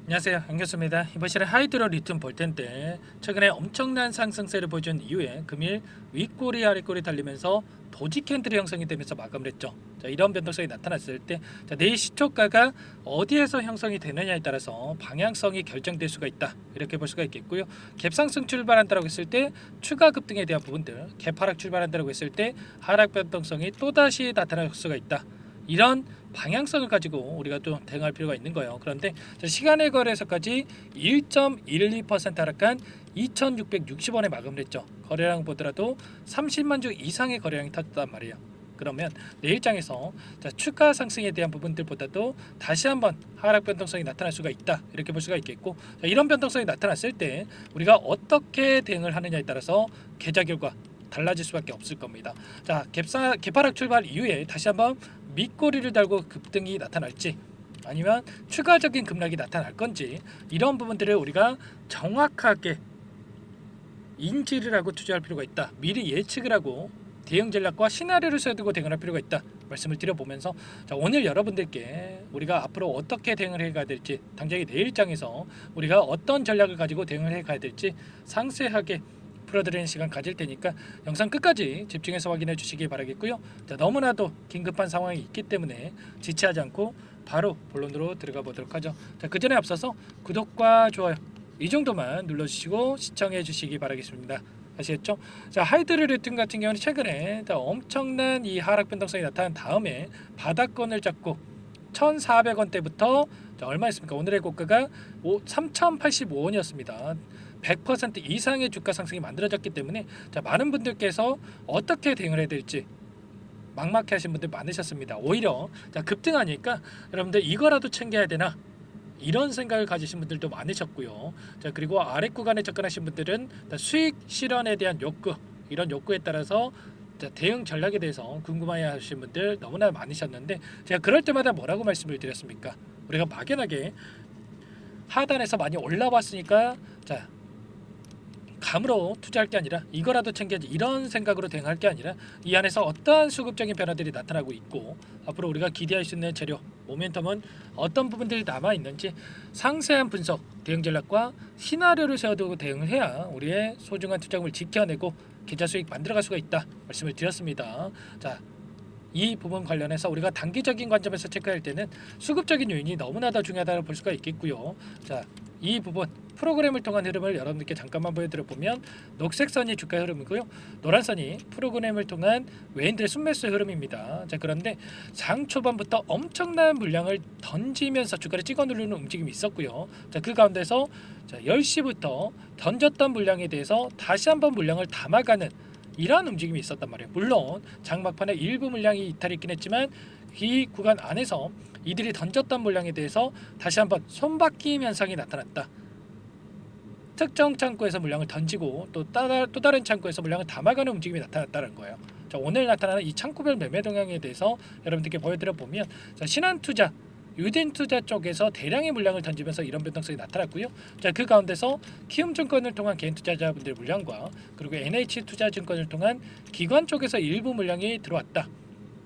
안녕하세요, 안교수입니다. 이번 시간에 하이드로 리튬 볼 텐데 최근에 엄청난 상승세를 보여준 이후에 금일 윗꼬리 아랫꼬리 달리면서 도지 캔들이 형성이 되면서 마감을 했죠. 자, 이런 변동성이 나타났을 때 내일 시초가가 어디에서 형성이 되느냐에 따라서 방향성이 결정될 수가 있다, 이렇게 볼 수가 있겠고요. 갭상승 출발한다고 했을 때 추가 급등에 대한 부분들, 갭하락 출발한다고 했을 때 하락 변동성이 또다시 나타날 수가 있다, 이런 방향성을 가지고 우리가 또 대응할 필요가 있는 거예요. 그런데 시간의 거래에서까지 1.12% 하락한 2,660원에 마감을 했죠. 거래량 보더라도 30만 주 이상의 거래량이 터졌단 말이에요. 그러면 내일장에서 추가 상승에 대한 부분들보다도 다시 한번 하락 변동성이 나타날 수가 있다, 이렇게 볼 수가 있겠고, 이런 변동성이 나타났을 때 우리가 어떻게 대응을 하느냐에 따라서 계좌 결과 달라질 수밖에 없을 겁니다. 자, 갭하락 출발 이후에 다시 한번 밑꼬리를 달고 급등이 나타날지 아니면 추가적인 급락이 나타날 건지, 이런 부분들을 우리가 정확하게 인지를 하고 투자할 필요가 있다. 미리 예측을 하고 대응 전략과 시나리오를 세우고 대응할 필요가 있다, 말씀을 드려보면서, 자, 오늘 여러분들께 우리가 앞으로 어떻게 대응을 해가야 될지, 당장의 내일장에서 우리가 어떤 전략을 가지고 대응을 해가야 될지 상세하게 풀어드리는 시간 가질 테니까 영상 끝까지 집중해서 확인해 주시기 바라겠고요. 자, 너무나도 긴급한 상황이 있기 때문에 지체하지 않고 바로 본론으로 들어가 보도록 하죠. 자, 그 전에 앞서서 구독과 좋아요 이 정도만 눌러주시고 시청해 주시기 바라겠습니다. 아시겠죠? 자, 하이드로 리튬 같은 경우는 최근에 엄청난 이 하락 변동성이 나타난 다음에 바닥권을 잡고 1,400원대부터 얼마였습니까? 오늘의 고가가 3,085원이었습니다. 100% 이상의 주가 상승이 만들어졌기 때문에, 자, 많은 분들께서 어떻게 대응을 해야 될지 막막해 하신 분들 많으셨습니다. 오히려 급등하니까 여러분들 이거라도 챙겨야 되나, 이런 생각을 가지신 분들도 많으셨고요. 자, 그리고 아래 구간에 접근하신 분들은 수익 실현에 대한 욕구, 이런 욕구에 따라서 대응 전략에 대해서 궁금해 하신 분들 너무나 많으셨는데, 제가 그럴 때마다 뭐라고 말씀을 드렸습니까? 우리가 막연하게 하단에서 많이 올라왔으니까 자, 감으로 투자할 게 아니라 이거라도 챙겨야지, 이런 생각으로 대응할 게 아니라 이 안에서 어떠한 수급적인 변화들이 나타나고 있고 앞으로 우리가 기대할 수 있는 재료, 모멘텀은 어떤 부분들이 남아 있는지 상세한 분석, 대응 전략과 시나리오를 세워두고 대응을 해야 우리의 소중한 투자금을 지켜내고 계좌 수익 만들어갈 수가 있다, 말씀을 드렸습니다. 자, 이 부분 관련해서 우리가 단기적인 관점에서 체크할 때는 수급적인 요인이 너무나 더 중요하다고 볼 수가 있겠고요. 자, 이 부분 프로그램을 통한 흐름을 여러분들께 잠깐만 보여드려 보면, 녹색 선이 주가 흐름이고요, 노란 선이 프로그램을 통한 외인들의 순매수 흐름입니다. 자, 그런데 장 초반부터 엄청난 물량을 던지면서 주가를 찍어 누르는 움직임이 있었고요. 자, 그 가운데서 10시부터 던졌던 물량에 대해서 다시 한번 물량을 담아가는 이러한 움직임이 있었단 말이에요. 물론 장막판에 일부 물량이 이탈했긴 했지만 이 구간 안에서 이들이 던졌던 물량에 대해서 다시 한번 손바뀜 현상이 나타났다. 특정 창구에서 물량을 던지고 또 다른 창구에서 물량을 담아가는 움직임이 나타났다는 거예요. 자, 오늘 나타나는 이 창구별 매매 동향에 대해서 여러분들께 보여드려 보면, 자, 신한투자, 유딘투자 쪽에서 대량의 물량을 던지면서 이런 변동성이 나타났고요. 자, 그 가운데서 키움증권을 통한 개인 투자자분들의 물량과 그리고 NH투자증권을 통한 기관 쪽에서 일부 물량이 들어왔다.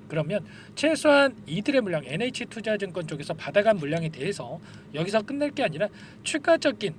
그러면 최소한 이들의 물량, NH투자증권 쪽에서 받아간 물량에 대해서 여기서 끝낼 게 아니라 추가적인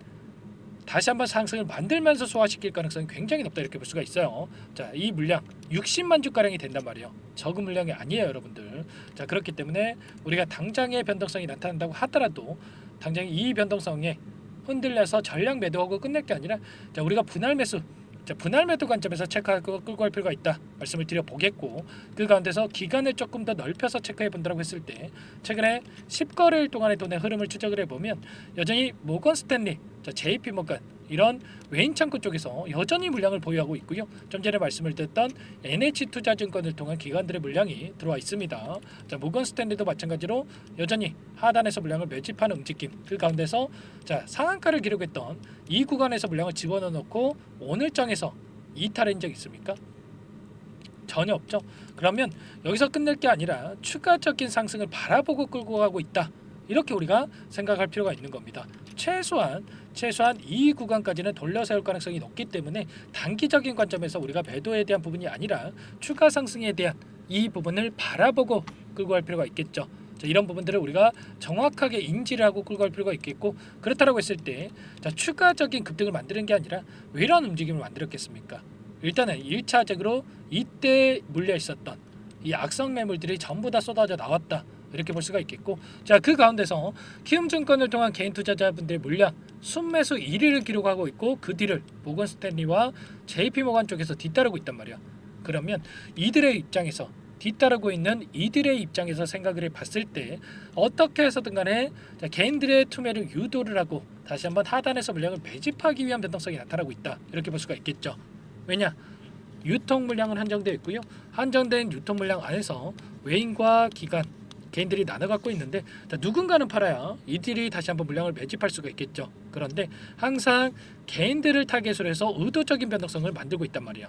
다시 한번 상승을 만들면서 소화시킬 가능성이 굉장히 높다, 이렇게 볼 수가 있어요. 자, 이 물량 60만 주가량이 된단 말이에요. 적은 물량이 아니에요, 여러분들. 자, 그렇기 때문에 우리가 당장의 변동성이 나타난다고 하더라도 당장 이 변동성에 흔들려서 전량 매도하고 끝낼 게 아니라, 자, 우리가 분할 매수, 자, 분할 매도 관점에서 체크하고 끌고 갈 필요가 있다, 말씀을 드려보겠고, 그 가운데서 기간을 조금 더 넓혀서 체크해 본다고 했을 때 최근에 10거래일 동안의 돈의 흐름을 추적을 해보면 여전히 모건 스탠리, 자, JP 모건, 이런 외인 창구 쪽에서 여전히 물량을 보유하고 있고요. 좀 전에 말씀을 드렸던 NH투자증권을 통한 기관들의 물량이 들어와 있습니다. 자, 모건 스탠리도 마찬가지로 여전히 하단에서 물량을 매집하는 움직임, 그 가운데서 자, 상한가를 기록했던 이 구간에서 물량을 집어넣어 놓고 오늘장에서 이탈한 적 있습니까? 전혀 없죠. 그러면 여기서 끝낼 게 아니라 추가적인 상승을 바라보고 끌고 가고 있다, 이렇게 우리가 생각할 필요가 있는 겁니다. 최소한 이 구간까지는 돌려세울 가능성이 높기 때문에 단기적인 관점에서 우리가 매도에 대한 부분이 아니라 추가 상승에 대한 이 부분을 바라보고 끌고 갈 필요가 있겠죠. 자, 이런 부분들을 우리가 정확하게 인지를 하고 끌고 갈 필요가 있겠고, 그렇다고 했을 때 자, 추가적인 급등을 만드는 게 아니라 왜 이런 움직임을 만들었겠습니까? 일단은 1차적으로 이때 물려 있었던 이 악성 매물들이 전부 다 쏟아져 나왔다, 이렇게 볼 수가 있겠고, 자, 그 가운데서 키움증권을 통한 개인 투자자분들의 물량 순매수 1위를 기록하고 있고, 그 뒤를 모건 스탠리와 JP모간 쪽에서 뒤따르고 있단 말이야. 그러면 이들의 입장에서 뒤따르고 있는 이들의 입장에서 생각을 해봤을 때 어떻게 해서든 간에 자, 개인들의 투매를 유도를 하고 다시 한번 하단에서 물량을 매집하기 위한 변동성이 나타나고 있다, 이렇게 볼 수가 있겠죠. 왜냐? 유통 물량은 한정되어 있고요. 한정된 유통 물량 안에서 외인과 기관, 개인들이 나눠 갖고 있는데, 자, 누군가는 팔아야 이들이 다시 한번 물량을 매집할 수가 있겠죠. 그런데 항상 개인들을 타겟으로 해서 의도적인 변동성을 만들고 있단 말이야.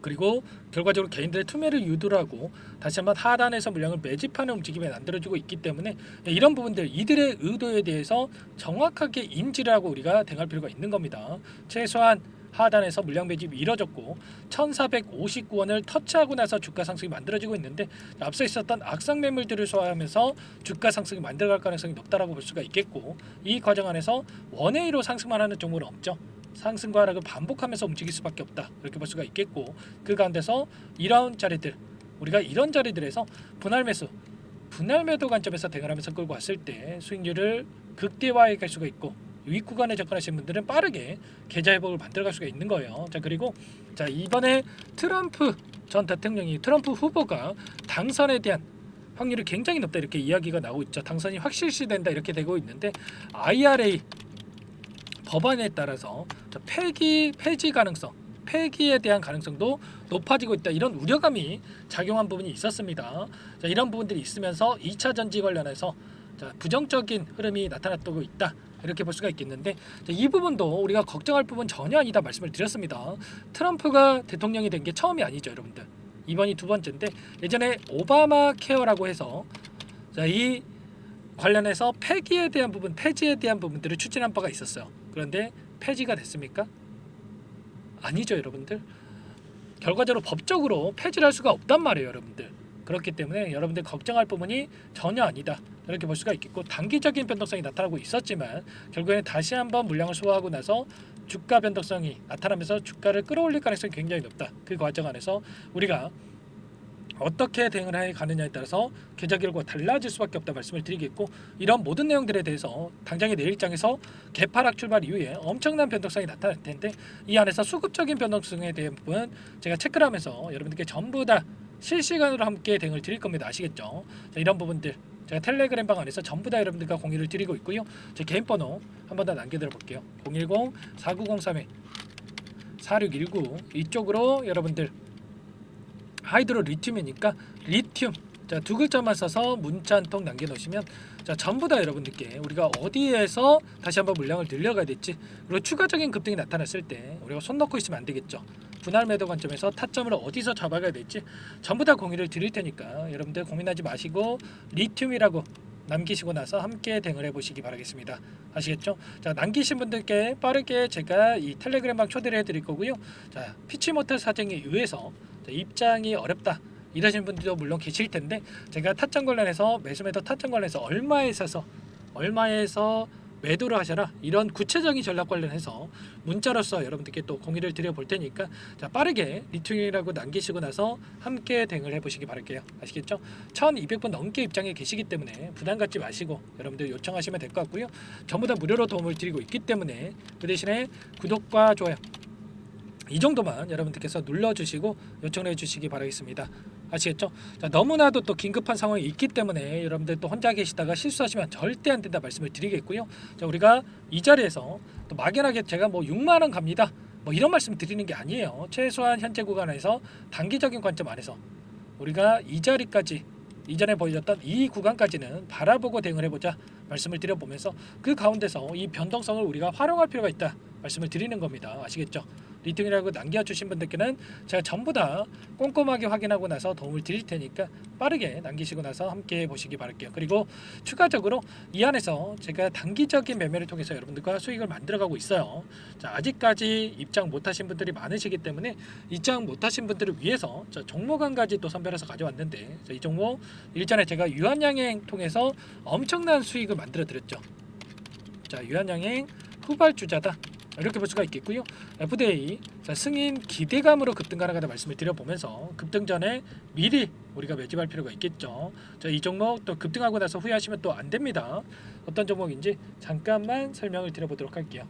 그리고 결과적으로 개인들의 투매를 유도를 하고 다시 한번 하단에서 물량을 매집하는 움직임이 만들어지고 있기 때문에 이런 부분들, 이들의 의도에 대해서 정확하게 인지를 하고 우리가 대응할 필요가 있는 겁니다. 최소한 하단에서 물량 매집이 이뤄졌고 1459원을 터치하고 나서 주가 상승이 만들어지고 있는데, 앞서 있었던 악성 매물들을 소화하면서 주가 상승이 만들어갈 가능성이 높다라고 볼 수가 있겠고, 이 과정 안에서 원웨이로 상승만 하는 종목은 없죠. 상승과 하락을 반복하면서 움직일 수밖에 없다, 이렇게 볼 수가 있겠고, 그 가운데서 이런 자리들, 우리가 이런 자리들에서 분할 매수, 분할 매도 관점에서 대응을 하면서 끌고 왔을 때 수익률을 극대화해 갈 수가 있고, 윗 구간에 접근하신 분들은 빠르게 계좌 회복을 만들어갈 수가 있는 거예요. 자, 그리고 자, 이번에 트럼프 전 대통령이, 트럼프 후보가 당선에 대한 확률이 굉장히 높다, 이렇게 이야기가 나오고 있죠. 당선이 확실시된다, 이렇게 되고 있는데, IRA 법안에 따라서 폐지 가능성, 폐기에 대한 가능성도 높아지고 있다, 이런 우려감이 작용한 부분이 있었습니다. 자, 이런 부분들이 있으면서 2차 전지 관련해서 자, 부정적인 흐름이 나타났고 있다, 이렇게 볼 수가 있겠는데, 자, 이 부분도 우리가 걱정할 부분 전혀 아니다 말씀을 드렸습니다. 트럼프가 대통령이 된 게 처음이 아니죠, 여러분들. 이번이 두 번째인데, 예전에 오바마 케어라고 해서 자, 이 관련해서 폐지에 대한 부분들을 추진한 바가 있었어요. 그런데 폐지가 됐습니까? 아니죠, 여러분들. 결과적으로 법적으로 폐지를 할 수가 없단 말이에요, 여러분들. 그렇기 때문에 여러분들 걱정할 부분이 전혀 아니다, 이렇게 볼 수가 있겠고, 단기적인 변동성이 나타나고 있었지만 결국에는 다시 한번 물량을 소화하고 나서 주가 변동성이 나타나면서 주가를 끌어올릴 가능성이 굉장히 높다. 그 과정 안에서 우리가 어떻게 대응을 해 가느냐에 따라서 계좌 결과가 달라질 수밖에 없다 말씀을 드리겠고, 이런 모든 내용들에 대해서 당장의 내일장에서 개파락 출발 이후에 엄청난 변동성이 나타날 텐데, 이 안에서 수급적인 변동성에 대한 부분 제가 체크를 하면서 여러분들께 전부 다 실시간으로 함께 대응을 드릴 겁니다. 아시겠죠? 자, 이런 부분들 제가 텔레그램 방 안에서 전부 다 여러분들과 공유를 드리고 있고요. 제 개인 번호 한 번 더 남겨드려 볼게요. 010-4903-4619 이쪽으로 여러분들 하이드로 리튬이니까 리튬, 자, 두 글자만 써서 문자 한 통 남겨놓으시면 자, 전부 다 여러분들께 우리가 어디에서 다시 한번 물량을 늘려가야 될지, 그리고 추가적인 급등이 나타났을 때 우리가 손 놓고 있으면 안 되겠죠. 분할 매도 관점에서 타점을 어디서 잡아가야 될지 전부 다 공유를 드릴 테니까 여러분들 고민하지 마시고 리튬이라고 남기시고 나서 함께 대응을 해보시기 바라겠습니다. 아시겠죠? 자, 남기신 분들께 빠르게 제가 이 텔레그램방 초대를 해드릴 거고요. 자, 피치 못할 사정에 의해서 입장이 어렵다 이러신 분들도 물론 계실 텐데, 제가 타점 관련해서 매수매도 타점 관련해서 얼마에서 매도를 하셔라, 이런 구체적인 전략 관련해서 문자로서 여러분들께 또 공유를 드려 볼 테니까 자, 빠르게 리튬이라고 남기시고 나서 함께 대응을 해보시기 바랄게요. 아시겠죠? 1200분 넘게 입장에 계시기 때문에 부담 갖지 마시고 여러분들 요청하시면 될 것 같고요. 전부 다 무료로 도움을 드리고 있기 때문에 그 대신에 구독과 좋아요 이 정도만 여러분들께서 눌러주시고 요청해 주시기 바라겠습니다. 아시겠죠? 자, 너무나도 또 긴급한 상황이 있기 때문에 여러분들 또 혼자 계시다가 실수하시면 절대 안 된다 말씀을 드리겠고요. 자, 우리가 이 자리에서 또 막연하게 제가 뭐 6만 원 갑니다, 뭐 이런 말씀 드리는 게 아니에요. 최소한 현재 구간에서 단기적인 관점 안에서 우리가 이 자리까지, 이전에 보여줬던 이 구간까지는 바라보고 대응을 해보자 말씀을 드려보면서 그 가운데서 이 변동성을 우리가 활용할 필요가 있다 말씀을 드리는 겁니다. 아시겠죠? 리팅이라고 남겨주신 분들께는 제가 전부 다 꼼꼼하게 확인하고 나서 도움을 드릴 테니까 빠르게 남기시고 나서 함께 보시기 바랄게요. 그리고 추가적으로 이 안에서 제가 단기적인 매매를 통해서 여러분들과 수익을 만들어가고 있어요. 자, 아직까지 입장 못하신 분들이 많으시기 때문에 입장 못하신 분들을 위해서 종목 한 가지 또 선별해서 가져왔는데, 이 종목 일전에 제가 유한양행 통해서 엄청난 수익을 만들어 드렸죠. 자, 유한양행 후발주자다, 이렇게 볼 수가 있겠고요. FDA, 자, 승인 기대감으로 급등 가능하다 말씀을 드려보면서 급등 전에 미리 우리가 매집할 필요가 있겠죠. 자, 이 종목 또 급등하고 나서 후회하시면 또 안 됩니다. 어떤 종목인지 잠깐만 설명을 드려보도록 할게요.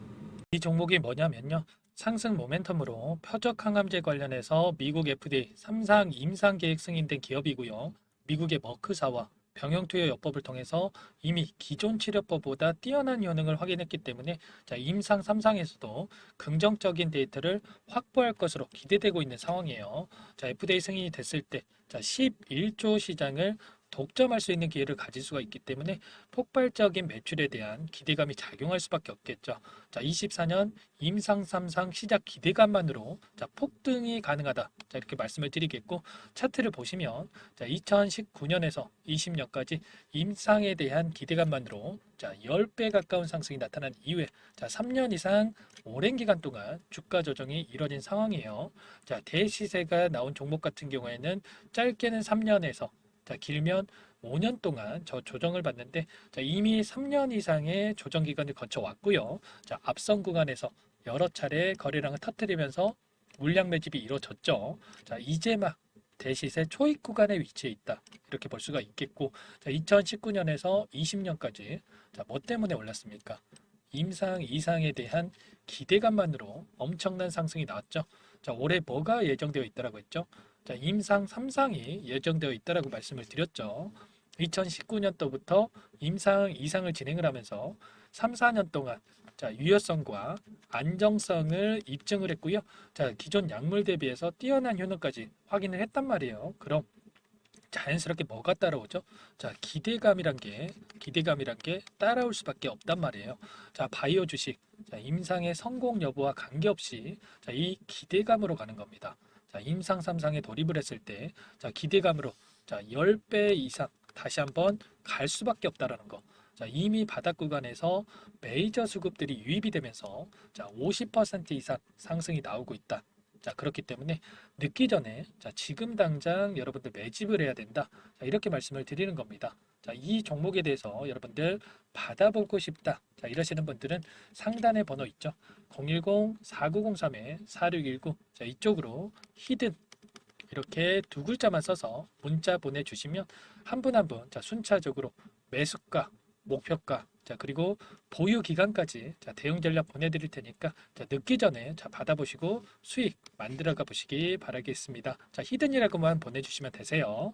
이 종목이 뭐냐면요, 상승 모멘텀으로 표적 항암제 관련해서 미국 FDA 3상 임상 계획 승인된 기업이고요. 미국의 머크사와 병용투여요법을 통해서 이미 기존 치료법보다 뛰어난 효능을 확인했기 때문에 자, 임상 3상에서도 긍정적인 데이터를 확보할 것으로 기대되고 있는 상황이에요. 자, FDA 승인이 됐을 때 자, 11조 시장을 독점할 수 있는 기회를 가질 수가 있기 때문에 폭발적인 매출에 대한 기대감이 작용할 수밖에 없겠죠. 자, 24년 임상 3상 시작 기대감만으로 자, 폭등이 가능하다. 자, 이렇게 말씀을 드리겠고, 차트를 보시면 자, 2019년에서 20년까지 임상에 대한 기대감만으로 자, 10배 가까운 상승이 나타난 이후에 자, 3년 이상 오랜 기간 동안 주가 조정이 이뤄진 상황이에요. 자, 대시세가 나온 종목 같은 경우에는 짧게는 3년에서 자, 길면 5년 동안 저 조정을 받는데, 자, 이미 3년 이상의 조정 기간을 거쳐왔고요. 자, 앞선 구간에서 여러 차례 거래량을 터뜨리면서 물량 매집이 이루어졌죠. 자, 이제 막 대시세 초입 구간에 위치해 있다, 이렇게 볼 수가 있겠고, 자, 2019년에서 20년까지 자, 뭐 때문에 올랐습니까? 임상 이상에 대한 기대감만으로 엄청난 상승이 나왔죠. 자, 올해 뭐가 예정되어 있다라고 했죠? 자, 임상 3상이 예정되어 있다라고 말씀을 드렸죠. 2019년도부터 임상 2상을 진행을 하면서 3, 4년 동안 자, 유효성과 안정성을 입증을 했고요. 자, 기존 약물 대비해서 뛰어난 효능까지 확인을 했단 말이에요. 그럼 자연스럽게 뭐가 따라오죠? 자, 기대감이란 게 따라올 수밖에 없단 말이에요. 자, 바이오 주식, 자, 임상의 성공 여부와 관계없이 자, 이 기대감으로 가는 겁니다. 자, 임상 3상에 돌입을 했을 때 자, 기대감으로 자, 10배 이상 다시 한번 갈 수밖에 없다라는 거. 자, 이미 바닥 구간에서 메이저 수급들이 유입이 되면서 자, 50% 이상 상승이 나오고 있다. 자, 그렇기 때문에 늦기 전에 자, 지금 당장 여러분들 매집을 해야 된다. 자, 이렇게 말씀을 드리는 겁니다. 자, 이 종목에 대해서 여러분들 받아보고 싶다. 자, 이러시는 분들은 상단에 번호 있죠. 010-4903-4619. 자, 이쪽으로 히든 이렇게 두 글자만 써서 문자 보내주시면 한 분 한 분 자, 순차적으로 매수가, 목표가, 자, 그리고 보유 기간까지 자, 대응 전략 보내드릴 테니까 자, 늦기 전에 자, 받아보시고 수익 만들어가 보시기 바라겠습니다. 자, 히든이라고만 보내주시면 되세요.